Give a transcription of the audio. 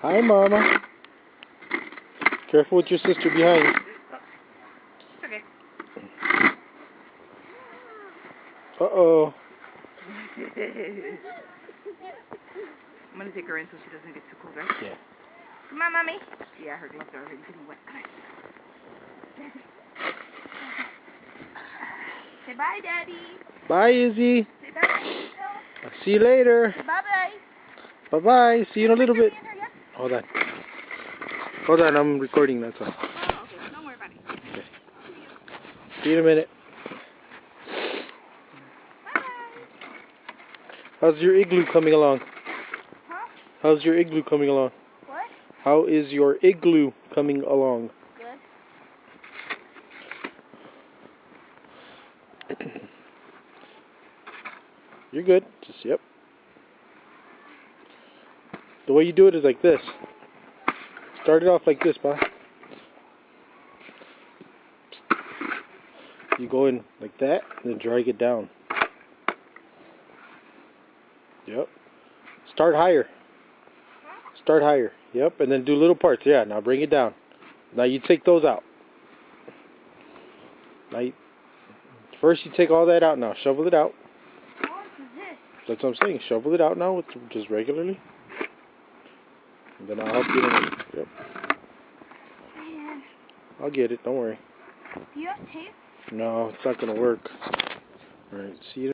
Hi, Mama. Careful with your sister behind you. It's okay. Uh-oh. I'm gonna take her in so she doesn't get too cold, right? Yeah. Come on, Mommy. Yeah, her gloves are already getting wet. Come on. Say bye, Daddy. Bye, Izzy. Say bye. I'll see you later. Bye-bye. Bye-bye. See you in a little bit. Hold on. Hold on, I'm recording, that's all. Oh, okay. Don't worry about it. Okay. See you in a minute. Bye. How's your igloo coming along? Huh? How's your igloo coming along? What? How is your igloo coming along? Good. You're good. Just, yep. The way you do it is like this. Start it off like this, Pa. You go in like that, and then drag it down. Yep. Start higher. Start higher. Yep, and then do little parts. Yeah, now bring it down. Now you take those out. First you take all that out now. Shovel it out. What is this? That's what I'm saying. Shovel it out now with just regularly. And then I'll help you in a minute. Yep. Man. I'll get it. Don't worry. Do you have tape? No, it's not going to work. Alright, see you.